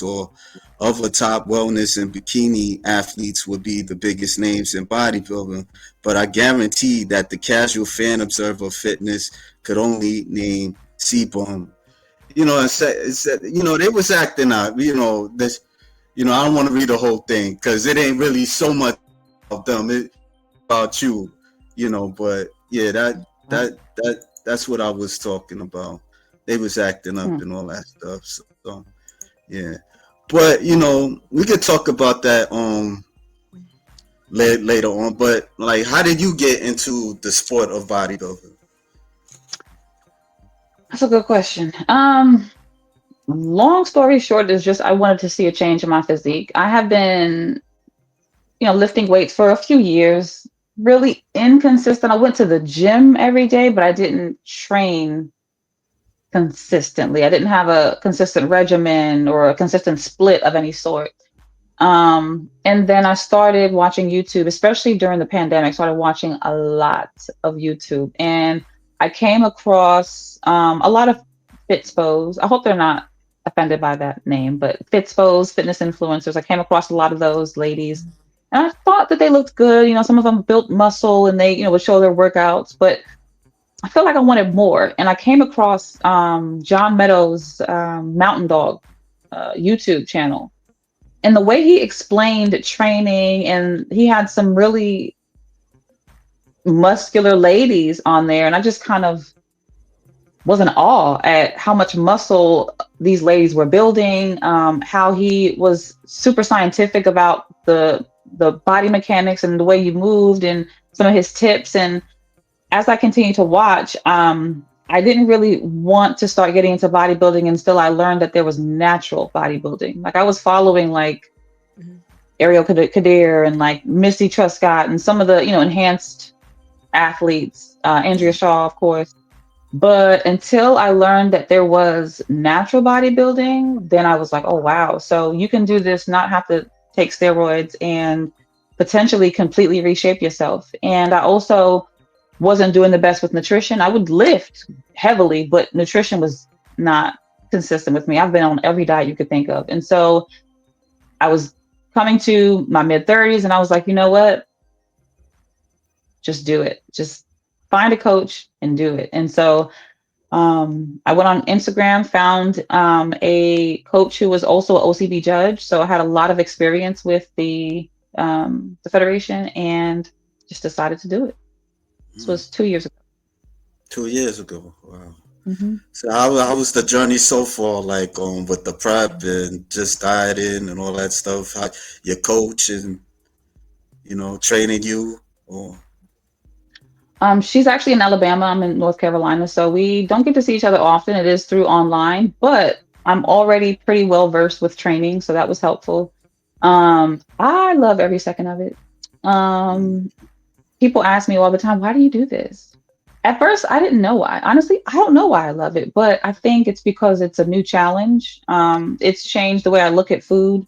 or other top wellness and bikini athletes would be the biggest names in bodybuilding, but I guarantee that the casual fan observer of fitness could only name Seaborn. They was acting out. This. I don't want to read the whole thing because it ain't really so much about them. It's about you. But yeah, that's what I was talking about. They was acting up and all that stuff. So yeah. But we could talk about that later on. But like, how did you get into the sport of bodybuilding? That's a good question. Long story short is just I wanted to see a change in my physique. I have been, lifting weights for a few years, really inconsistent. I went to the gym every day, but I didn't train consistently. I didn't have a consistent regimen or a consistent split of any sort. And then I started watching YouTube, especially during the pandemic, started watching a lot of YouTube. And I came across a lot of Fitspos. I hope they're not offended by that name, but Fitspos, fitness influencers. I came across a lot of those ladies. And I thought that they looked good. Some of them built muscle and they, would show their workouts, but I feel like I wanted more. And I came across John Meadows' Mountain Dog YouTube channel. And the way he explained training, and he had some really muscular ladies on there. And I just kind of was in awe at how much muscle these ladies were building, how he was super scientific about the body mechanics and the way you moved and some of his tips. And as I continued to watch, I didn't really want to start getting into bodybuilding until I learned that there was natural bodybuilding. Like I was following like Ariel Kadir and like Misty Truscott and some of the, enhanced athletes, Andrea Shaw, of course. But until I learned that there was natural bodybuilding, then I was like, oh, wow. So you can do this, not have to take steroids and potentially completely reshape yourself. And I also wasn't doing the best with nutrition. I would lift heavily, but nutrition was not consistent with me. I've been on every diet you could think of. And so I was coming to my mid 30s and I was like, you know what? Just do it. Just find a coach and do it. And so I went on Instagram, found a coach who was also an OCB judge. So I had a lot of experience with the federation and just decided to do it. This was 2 years ago. 2 years ago. Wow. Mm-hmm. So how was the journey so far, like with the prep and just dieting and all that stuff? How your coach and training you or She's actually in Alabama. I'm in North Carolina, so we don't get to see each other often. It is through online, but I'm already pretty well versed with training, so that was helpful. I love every second of it. People ask me all the time, why do you do this? At first, I didn't know why. Honestly, I don't know why I love it, but I think it's because it's a new challenge. It's changed the way I look at food,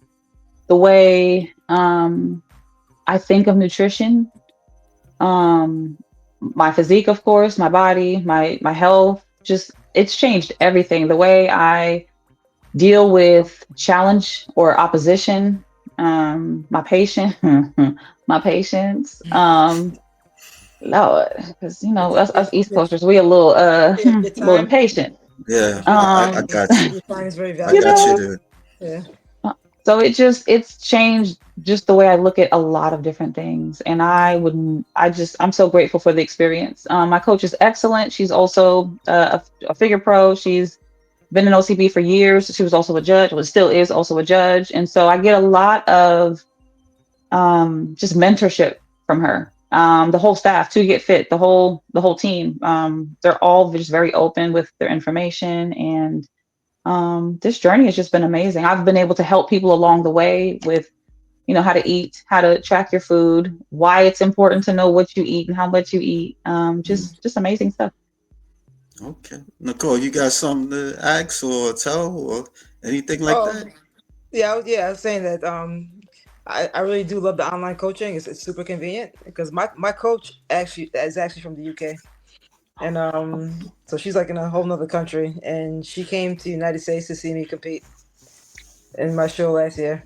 the way I think of nutrition, my physique, of course, my body, my health. Just it's changed everything. The way I deal with challenge or opposition, my patient, my patience. Lord, because us East Coasters, we a little Your little time. impatient. yeah, I Um, got you. Your time is very I you valuable. got you know, there. Yeah. so it's changed just the way I look at a lot of different things. And I'm so grateful for the experience. My coach is excellent. She's also a figure pro. She's been in OCB for years. She was also a judge, well, still is also a judge. And so I get a lot of just mentorship from her. The whole staff, to get fit, the whole team. They're all just very open with their information, and this journey has just been amazing. I've been able to help people along the way with, how to eat, how to track your food, why it's important to know what you eat and how much you eat. Just amazing stuff. Okay, Nicole, you got something to ask or tell or anything like Oh, that? yeah. I was saying that I really do love the online coaching. It's super convenient because my coach actually is actually from the UK. And so she's like in a whole nother country, and she came to the United States to see me compete. in my show last year.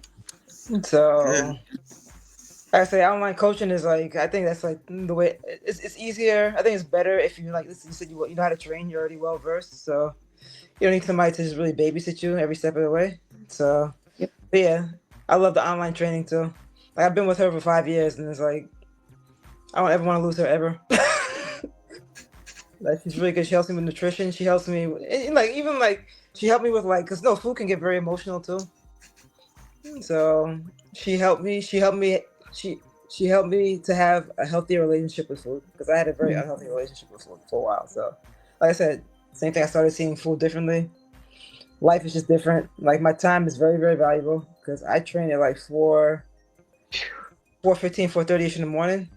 Yeah. So like I say online coaching is like I think that's like the way it's easier. I think it's better if you like you said you know how to train. You're already well versed, so you don't need somebody to just really babysit you every step of the way. So, Yep. but yeah, I love the online training too. Like I've been with her for 5 years, and it's like I don't ever want to lose her ever. Like she's really good. She helps me with nutrition. She helps me like even like she helped me with like because no food can get very emotional too. So she helped me. She helped me to have a healthier relationship with food because I had a very Mhm. unhealthy relationship with food for a while. So, like I said, same thing. I started seeing food differently. Life is just different. Like my time is very very valuable because I train at like 4:15, 4:30ish in the morning.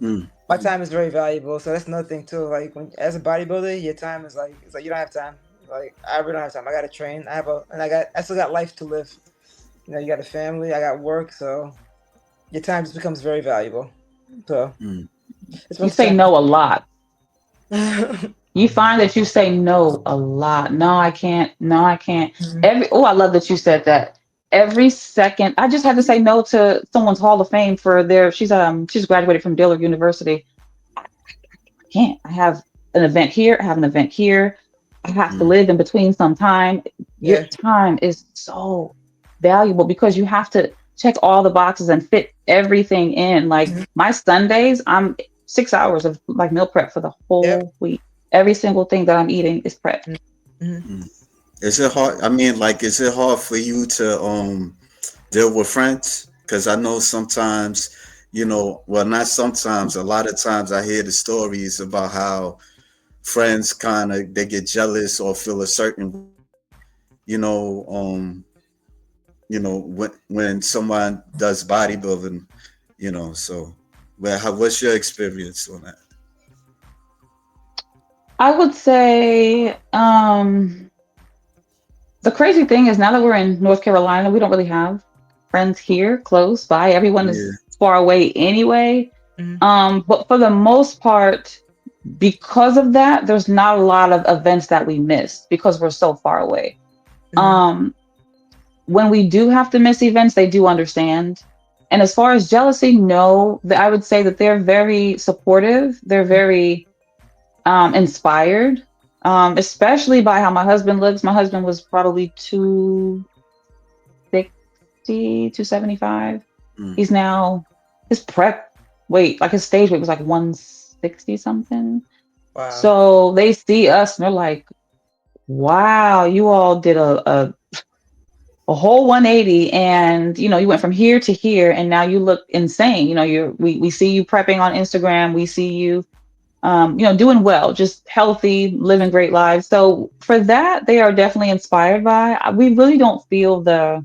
Mm. My time is very valuable. So that's another thing too. Like when as a bodybuilder, your time is like it's like you don't have time. Like I really don't have time. I gotta train. I still got life to live. You know, you got a family. I got work. So your time just becomes very valuable. So Mm. it's You supposed say no a lot. to You find that you say no a lot. No, I can't. No, I can't. Mhm. I love that you said that. Every second, I just had to say no to someone's Hall of Fame for their. She's graduated from Dillard University. I can't. I have an event here. I have an event here. I have to Mm. live in between some time. Your Yeah. time is so valuable because you have to check all the boxes and fit everything in. Like Mhm. my Sundays, I'm 6 hours of like meal prep for the Yep. whole week. Every single thing that I'm eating is prep. Mhm. Mm. Is it hard? I mean, like, is it hard for you to deal with friends? Because I know sometimes, well, not sometimes. A lot of times, I hear the stories about how friends kind of they get jealous or feel a certain, you know, um, when someone does bodybuilding, So, what's your experience on that? I would say the crazy thing is now that we're in North Carolina, we don't really have friends here close by. Everyone Yeah. is far away anyway. Mhm. But for the most part, because of that, there's not a lot of events that we miss because we're so far away. Mhm. Um, when we do have to miss events, they do understand. And as far as jealousy, no, I would say that they're very supportive. They're very inspired, especially by how my husband looks. My husband was probably 260, 275. Mm. He's now, his prep weight, like his stage weight was like 160 something. Wow. So they see us and they're like, wow, you all did a whole 180 and you went from here to here and now you look insane. We see you prepping on Instagram. We see you doing well, just healthy, living great lives. So for that, they are definitely inspired by. We really don't feel the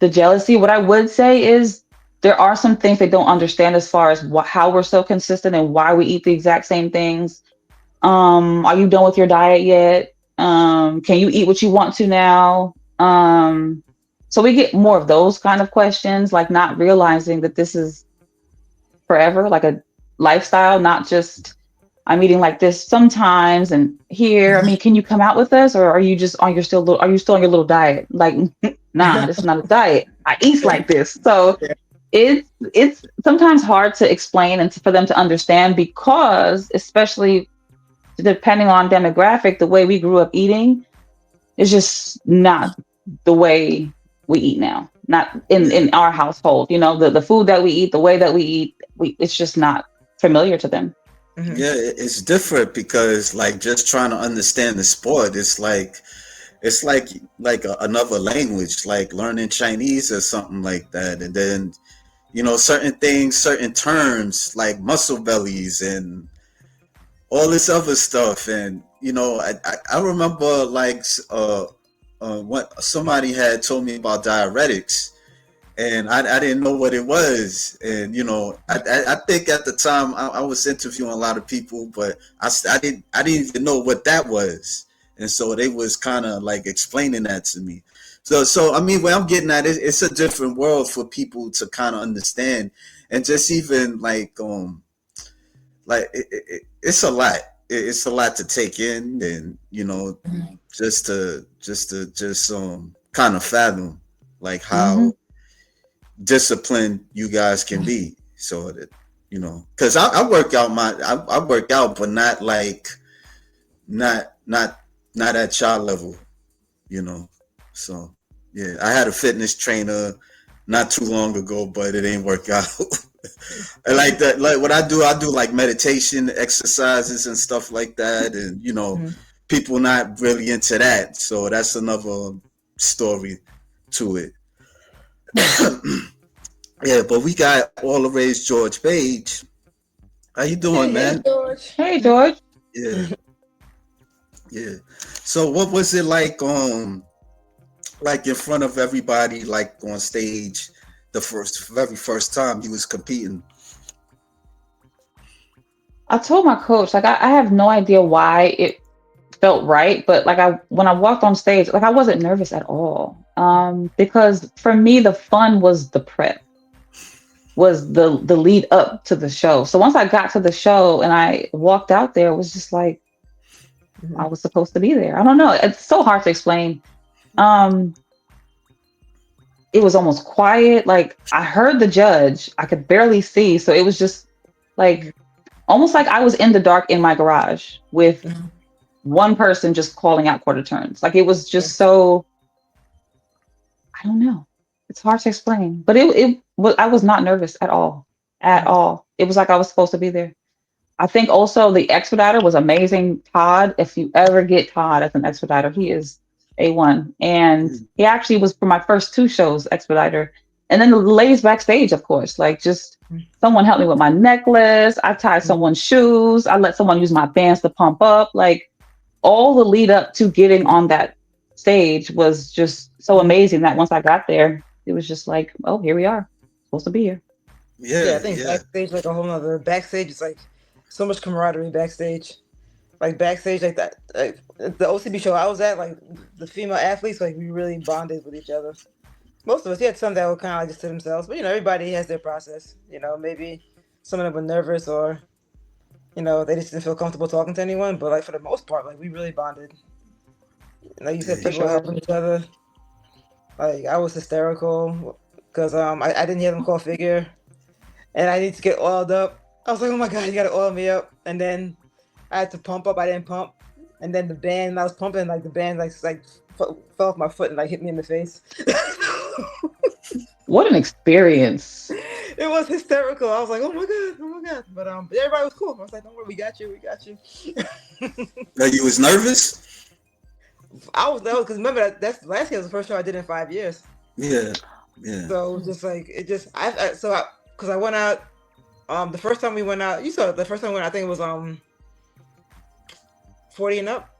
jealousy. What I would say is there are some things they don't understand as far as how we're so consistent and why we eat the exact same things. Are you done with your diet yet? Can you eat what you want to now? So we get more of those kind of questions, like not realizing that this is forever, like a lifestyle, not just I'm eating like this sometimes and here. I mean, can you come out with us, or are you just on your are you still on your little diet? Like, nah, this is not a diet. I eat Yeah. like this. So Yeah. it's sometimes hard to explain and for them to understand because, especially depending on demographic, the way we grew up eating is just not the way we eat now. Not Yeah. in our household. The food that we eat, the way that we eat, it's just not familiar to them. Mhm. Yeah, it's different because like just trying to understand the sport, it's like another language, like learning Chinese or something like that. And then certain things, certain terms like muscle bellies and all this other stuff. And I remember like what somebody had told me about diuretics, and I didn't know what it was. And I think at the time I was interviewing a lot of people, but I didn't even know what that was. And so they was kind of like explaining that to me. So I mean, what I'm getting at is it's a different world for people to kind of understand, and just even like it's a lot. It's a lot to take in, and just to just kind of fathom like how disciplined you guys can be. So that, you know, because I work out I work out, but not like not at child level, you know. So yeah, I had a fitness trainer not too long ago, but it ain't work out. And like that, like what I do like meditation exercises and stuff like that, and you know, people not really into that. So that's another story to it. Yeah, but we got all the raised George Page. How you doing, man? Hey, George. Hey, George. Yeah, yeah. So what was it like in front of everybody, like on stage, the very first time you was competing? I told my coach, like, I have no idea why it felt right, but like when I walked on stage, like I wasn't nervous at all. Because for me, the fun was the prep, was the lead up to the show. So once I got to the show and I walked out there, it was just like I was supposed to be there. I don't know. It's so hard to explain. It was almost quiet. Like I heard the judge, I could barely see. So it was just like almost like I was in the dark in my garage with one person just calling out quarter turns. Like it was just so, I don't know. It's hard to explain, but it was, I was not nervous at all, at all. It was like I was supposed to be there. I think also the expediter was amazing. Todd, if you ever get Todd as an expediter, he is A1. And he actually was for my first two shows, expediter. And then the ladies backstage, of course, like just someone helped me with my necklace. I tied someone's shoes. I let someone use my bands to pump up. Like all the lead up to getting on that stage was just so amazing that once I got there, it was just like, oh, here we are, supposed to be here. Yeah, I think backstage like a whole nother. Backstage is like so much camaraderie backstage. Like backstage, like that, like the OCB show I was at, like the female athletes, like we really bonded with each other. Most of us, you had some that were kind of like just to themselves, but you know, everybody has their process. You know, maybe some of them were nervous or, you know, they just didn't feel comfortable talking to anyone. But like for the most part, like we really bonded. Like you said, people were helping each other. Like I was hysterical because I didn't hear them call figure, and I need to get oiled up. I was like, oh my god, you gotta oil me up, and then I had to pump up. I didn't pump, and then the band I was pumping, like the band like fell off my foot and like hit me in the face. What an experience! It was hysterical. I was like, oh my god. But everybody was cool. I was like, don't worry, we got you. You was nervous? I was nervous because remember that's last year was the first show I did in 5 years. Yeah. So it was just like because I went out. The first time we went out, you saw it. The first time we went out, I think it was 40 and up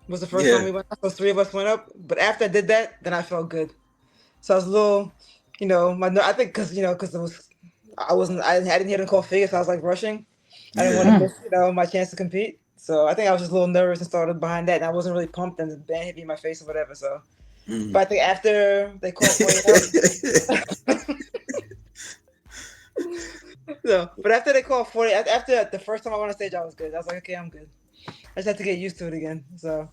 was the first time we went out. So 3 of us went up. But after I did that, then I felt good. So I was a little, you know, I think because it was, I didn't hear them call figure, so I was like rushing. I didn't want to miss, my chance to compete. So I think I was just a little nervous and started behind that, and I wasn't really pumped, and the band hit me in my face or whatever. So, but I think after they called 40 out, but after they called 40, after the first time I went on stage, I was good. I was like, okay, I'm good. I just had to get used to it again. So.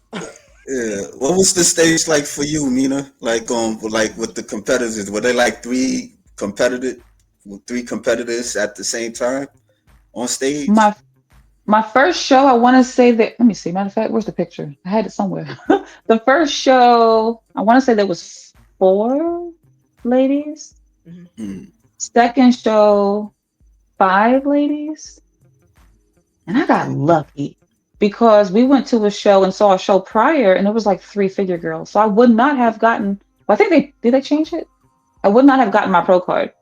Yeah. What was the stage like for you, Mina? Like with the competitors, were they like three competitors at the same time on stage? My first show, I want to say that. Let me see. Matter of fact, where's the picture? I had it somewhere. The first show, I want to say there was 4 ladies. Second show, 5 ladies, and I got lucky because we went to a show and saw a show prior, and it was like 3 figure girls. So I would not have gotten. Well, I think they change it. I would not have gotten my pro card.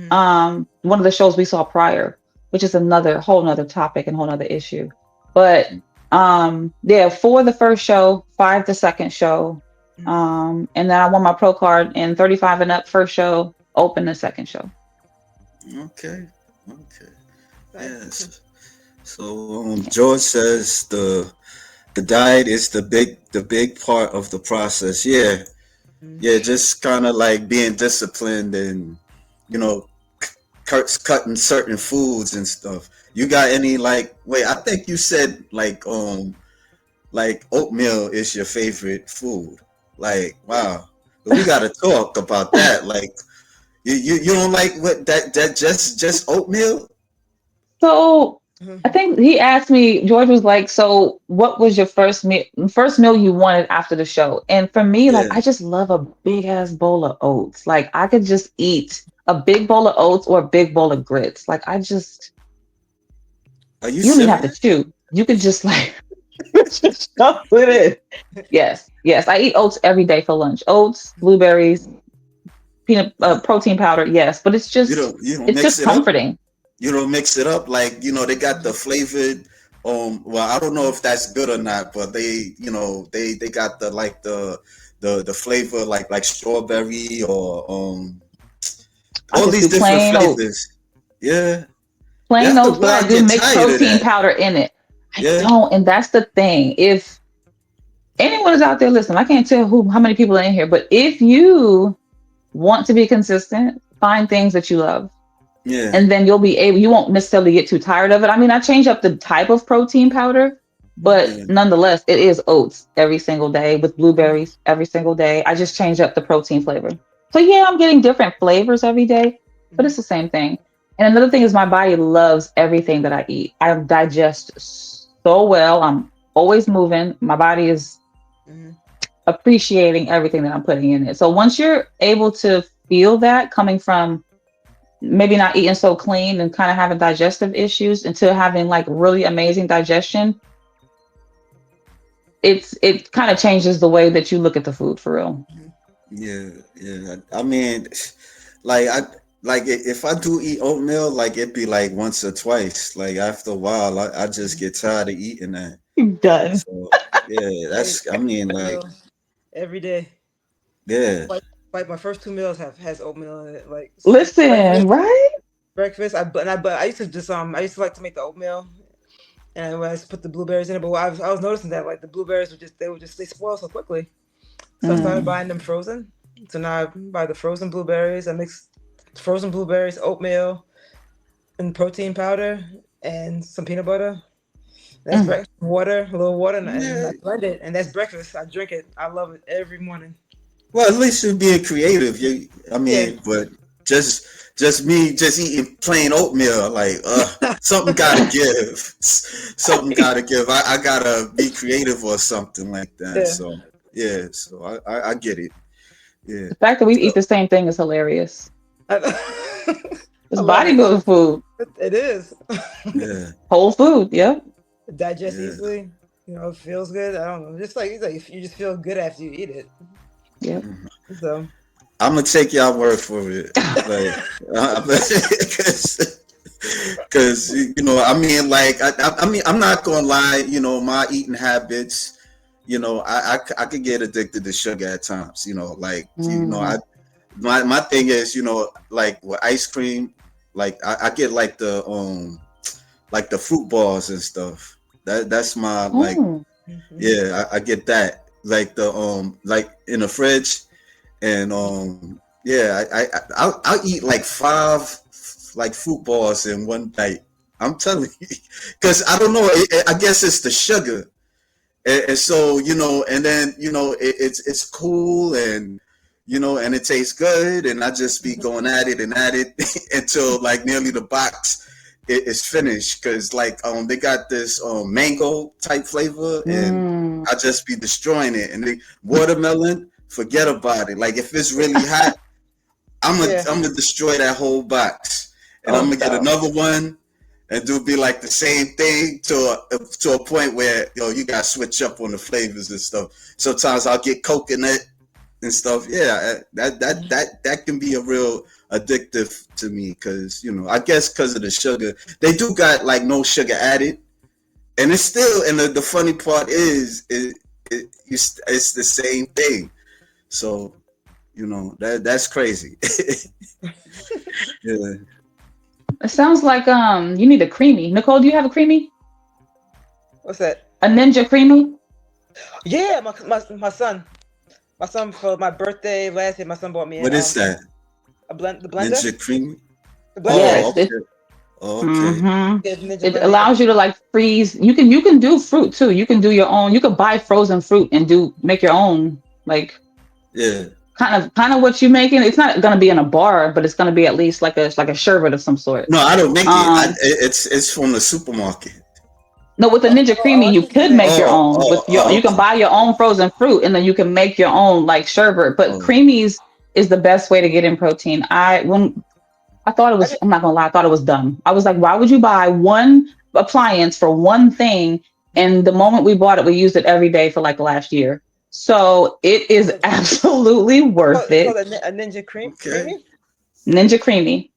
One of the shows we saw prior, which is whole nother topic and whole nother issue. But 4 the first show, 5 the second show, and then I won my pro card in 35 and up first show, open the second show. Okay. Yes. So George says the diet is the big part of the process. Yeah. Just kind of like being disciplined and cutting certain foods and stuff. You got any I think you said like oatmeal is your favorite food. Like, wow. We gotta talk about that. Like, you don't like what that just oatmeal? So Mhm. I think he asked me, George was like, so what was your first meal you wanted after the show? And for me, like, Yeah. I just love a big ass bowl of oats. Like, I could just eat a big bowl of oats or a big bowl of grits. Like, Are you you don't even have to serious? chew. You could just like, just stuff with it. Yes, yes. I eat oats every day for lunch. Oats, blueberries, peanut protein powder. Yes, but You don't it's mix just it up. comforting. You don't mix it up. Like, they got the flavored. Well, I don't know if that's good or not, but they got the like the flavor like strawberry or I all just these do different plain oats. flavors. Yeah. Plain After a oats, but I while, I do get mix tired of protein that. powder in it. I Yeah. don't, and that's the thing. If anyone is out there listening, I can't tell how many people are in here, but if you want to be consistent, find things that you love. Yeah. And then you won't necessarily get too tired of it. I mean, I change up the type of protein powder, but Yeah. nonetheless, it is oats every single day with blueberries every single day. I just change up the protein flavor. So yeah, I'm getting different flavors every day, but it's the same thing. And another thing is my body loves everything that I eat. I digest so well. I'm always moving. My body is Mhm. appreciating everything that I'm putting in it. So once you're able to feel that coming from maybe not eating so clean and kind of having digestive issues into having like really amazing digestion, it kind of changes the way that you look at the food for real. Yeah. Yeah. I mean, like if I do eat oatmeal, like it'd be like once or twice. Like after a while, I just get tired of eating that. Done. So yeah, Hey, I mean, like, oatmeal every day. yeah. Like my first two meals has oatmeal in it. Like Listen, breakfast, right? breakfast. But I used to just I used to like to make the oatmeal, and when I used to put the blueberries in it. But I was noticing that like the blueberries they spoil so quickly. So I started Mm. buying them frozen. So now I buy the frozen blueberries. I mix frozen blueberries, oatmeal, and protein powder, and some peanut butter. That's Mm. breakfast. Water, a little water, and Yeah. I blend it, and that's breakfast. I drink it. I love it every morning. Well, at least you're being creative. I Yeah. mean, but just me just eating plain oatmeal, like something gotta give. Something gotta give. I gotta be creative or something like that. Yeah. So yeah, so I get it. Yeah. The fact that we eat So the same thing is hilarious. I, It's I love it. bodybuilding food, It is. yeah, whole food. Yep. Digest yeah. easily. It feels good. I don't know. Just like it's like you just feel good after you eat it. Yep. So I'm gonna take y'all word for it. Like, because I mean, like, I mean, I'm not gonna lie. My eating habits. I could get addicted to sugar at times. Like, Mm. my thing is, like with ice cream, like I get like the fruit balls and stuff. That's my like, Oh. mhm. yeah, I get that. Like the like in the fridge, and yeah, I'll eat like 5 like fruit balls in one night. I'm telling you, because I don't know. I guess it's the sugar, and so and then it's cool, and and it tastes good, and I just be going at it and at it until like nearly the box is finished, because like they got this mango type flavor, and Mm. I just be destroying it. And the watermelon, forget about it. Like if it's really hot, Yeah. I'm gonna destroy that whole box, and I'm Oh gonna get no. another one and do be like the same thing to a point where you gotta switch up on the flavors and stuff. Sometimes I'll get coconut and stuff. Yeah, that can be a real addictive to me, because I guess because of the sugar. They do got like no sugar added, and it's still, and the funny part is it's the same thing. So that's crazy. Yeah. It sounds like you need a creamy. Nicole, do you have a creamy? What's that? A ninja creamy? Yeah, my son for my birthday last year. My son bought me What is that? the blender, Ninja cream? the blender. Oh, Yes. okay. Oh, okay. Yeah, the Ninja It blender. allows you to like freeze. You can do fruit too. You can do your own. You could buy frozen fruit and make your own. Like Yeah. Kind of what you're making. It's not going to be in a bar, but it's going to be at least like a sherbet of some sort. No, I don't make it. It's from the supermarket. No, with the Ninja Creamy, you could make your own. You can Okay. buy your own frozen fruit, and then you can make your own like sherbet. But creamies is the best way to get in protein. When I thought it was, I'm not gonna lie, I thought it was dumb. I was like, why would you buy one appliance for one thing? And the moment we bought it, we used it every day for like last year. So it is absolutely worth It's it. called a Ninja Cream. Okay. Ninja Creamy.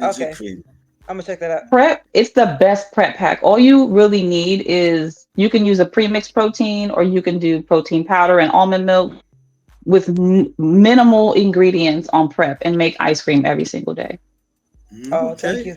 Okay. I'm gonna check that out. Prep, it's the best prep pack. All you really need is you can use a premixed protein or you can do protein powder and almond milk with minimal ingredients on prep and make ice cream every single day. Oh, thank you.